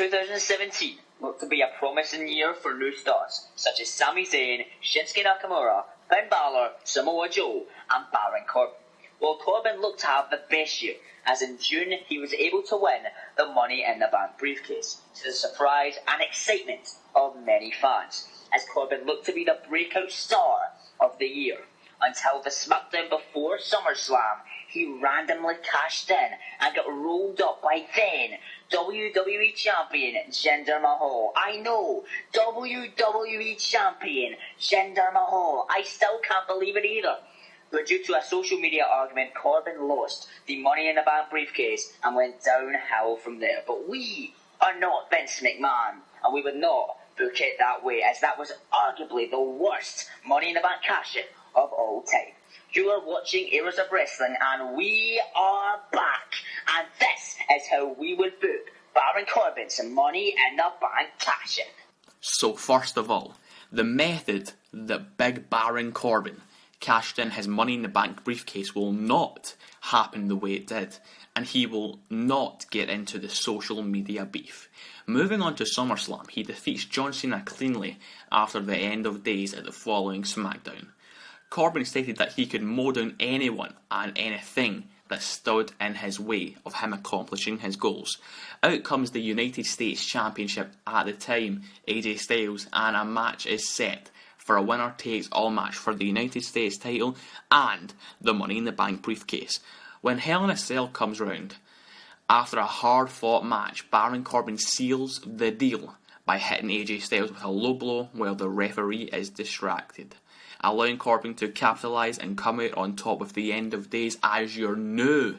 2017 looked to be a promising year for new stars such as Sami Zayn, Shinsuke Nakamura, Finn Balor, Samoa Joe, and Baron Corbin. Well, Corbin looked to have the best year, as in June he was able to win the Money in the Bank briefcase, to the surprise and excitement of many fans, as Corbin looked to be the breakout star of the year, until the SmackDown before SummerSlam he randomly cashed in and got rolled up by then WWE Champion Jinder Mahal. I know, WWE Champion Jinder Mahal. I still can't believe it either. But due to a social media argument, Corbin lost the Money in the Bank briefcase and went downhill from there. But we are not Vince McMahon, and we would not book it that way, as that was arguably the worst Money in the Bank cash-in of all time. You are watching Eras of Wrestling, and we are back. And this is how we would book Baron Corbin's Money in the Bank cash-in. So first of all, the method that Big Baron Corbin cashed in his Money in the Bank briefcase will not happen the way it did, and he will not get into the social media beef. Moving on to SummerSlam, he defeats John Cena cleanly after the end of days at the following SmackDown. Corbin stated that he could mow down anyone and anything that stood in his way of him accomplishing his goals. Out comes the United States Championship at the time, AJ Styles, and a match is set for a winner-takes-all match for the United States title and the Money in the Bank briefcase. When Hell in a Cell comes round, after a hard-fought match, Baron Corbin seals the deal by hitting AJ Styles with a low blow while the referee is distracted, allowing Corbin to capitalise and come out on top with the end of days as your new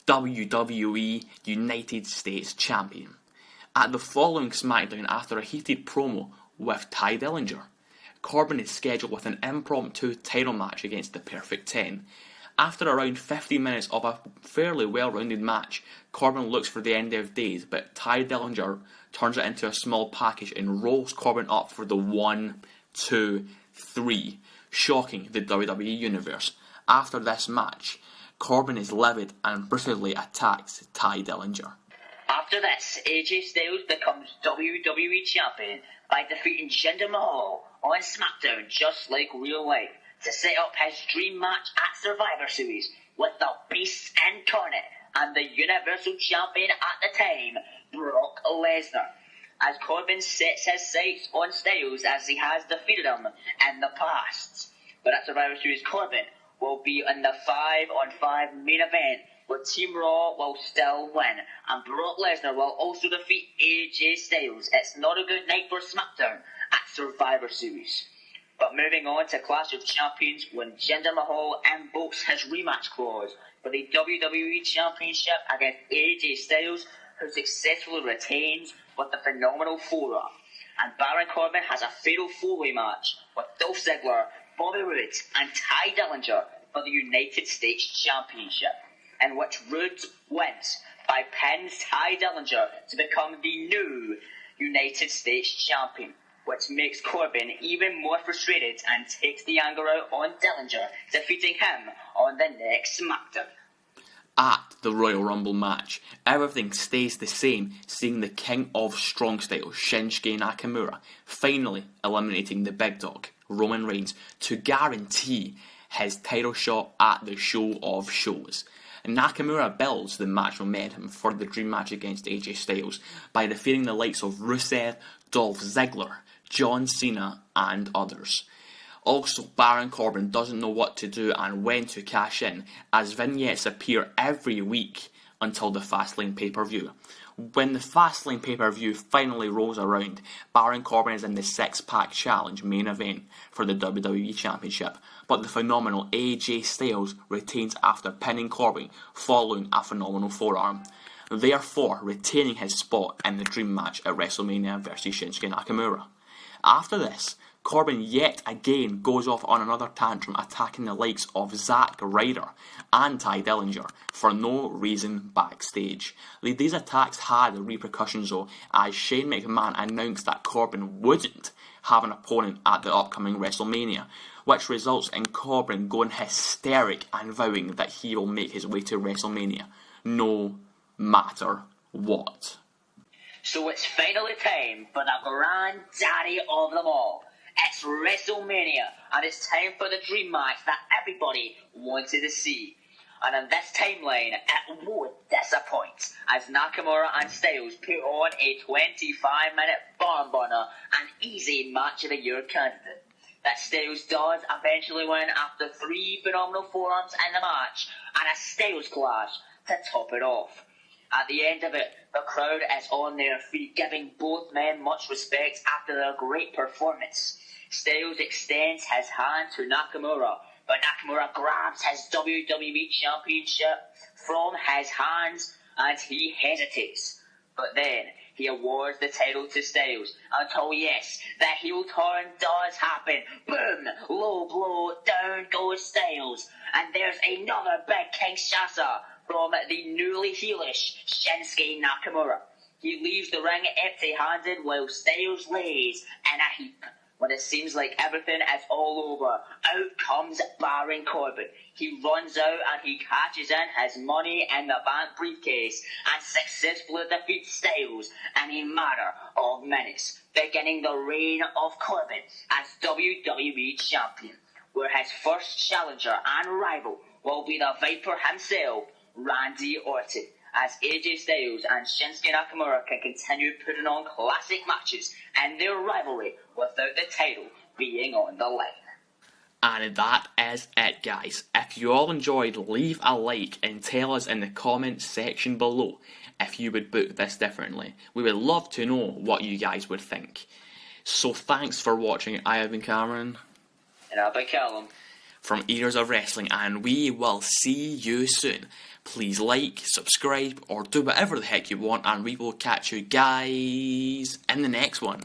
WWE United States Champion. At the following SmackDown, after a heated promo with Tye Dillinger, Corbin is scheduled with an impromptu title match against the Perfect 10. After around 50 minutes of a fairly well-rounded match, Corbin looks for the end of days, but Tye Dillinger turns it into a small package and rolls Corbin up for the 1, 2, 3, shocking the WWE Universe. After this match, Corbin is livid and brutally attacks Tye Dillinger. After this, AJ Styles becomes WWE Champion by defeating Jinder Mahal on SmackDown, just like real life, to set up his dream match at Survivor Series with the Beast Incarnate and the Universal Champion at the time, Brock Lesnar, as Corbin sets his sights on Styles as he has defeated him in the past. But at Survivor Series, Corbin will be in the 5-on-5 main event, where Team Raw will still win, and Brock Lesnar will also defeat AJ Styles. It's not a good night for SmackDown at Survivor Series. But moving on to Clash of Champions, when Jinder Mahal invokes his rematch clause for the WWE Championship against AJ Styles, who successfully retains with the phenomenal forearm. And Baron Corbin has a fatal four-way match with Dolph Ziggler, Bobby Roode, and Tye Dillinger for the United States Championship, in which Roode wins by pins Tye Dillinger to become the new United States Champion, which makes Corbin even more frustrated and takes the anger out on Dillinger, defeating him on the next SmackDown. At the Royal Rumble match, everything stays the same, seeing the King of Strong Style, Shinsuke Nakamura, finally eliminating the big dog, Roman Reigns, to guarantee his title shot at the Show of Shows. Nakamura builds the match momentum for the dream match against AJ Styles by defeating the likes of Rusev, Dolph Ziggler, John Cena, and others. Also, Baron Corbin doesn't know what to do and when to cash in, as vignettes appear every week until the Fastlane pay-per-view. When the Fastlane pay-per-view finally rolls around, Baron Corbin is in the six-pack challenge main event for the WWE Championship, but the phenomenal AJ Styles retains after pinning Corbin following a phenomenal forearm, therefore retaining his spot in the dream match at WrestleMania vs Shinsuke Nakamura. After this, Corbin yet again goes off on another tantrum, attacking the likes of Zack Ryder and Tye Dillinger for no reason backstage. These attacks had repercussions though, as Shane McMahon announced that Corbin wouldn't have an opponent at the upcoming WrestleMania, which results in Corbin going hysteric and vowing that he will make his way to WrestleMania, no matter what. So it's finally time for the granddaddy of them all. It's WrestleMania, and it's time for the dream match that everybody wanted to see. And in this timeline, it won't disappoint, as Nakamura and Styles put on a 25-minute barn burner, an easy match of the year candidate. That Styles does eventually win after 3 phenomenal forearms in the match, and a Styles clash to top it off. At the end of it, the crowd is on their feet, giving both men much respect after their great performance. Styles extends his hand to Nakamura, but Nakamura grabs his WWE Championship from his hands and he hesitates. But then he awards the title to Styles until, yes, the heel turn does happen. Boom! Low blow, down goes Styles. And there's another big Kinshasa from the newly heelish Shinsuke Nakamura. He leaves the ring empty-handed while Styles lays in a heap. When it seems like everything is all over, out comes Baron Corbin. He runs out and he catches in his money in the bank briefcase and successfully defeats Styles in a matter of minutes, beginning the reign of Corbin as WWE Champion, where his first challenger and rival will be the Viper himself, Randy Orton, as AJ Styles and Shinsuke Nakamura can continue putting on classic matches in their rivalry without the title being on the line. And that is it, guys. If you all enjoyed, leave a like and tell us in the comments section below if you would book this differently. We would love to know what you guys would think. So thanks for watching. I have been Cameron. And I've been Callum. From Eaters of Wrestling, and we will see you soon. Please like, subscribe, or do whatever the heck you want, and we will catch you guys in the next one.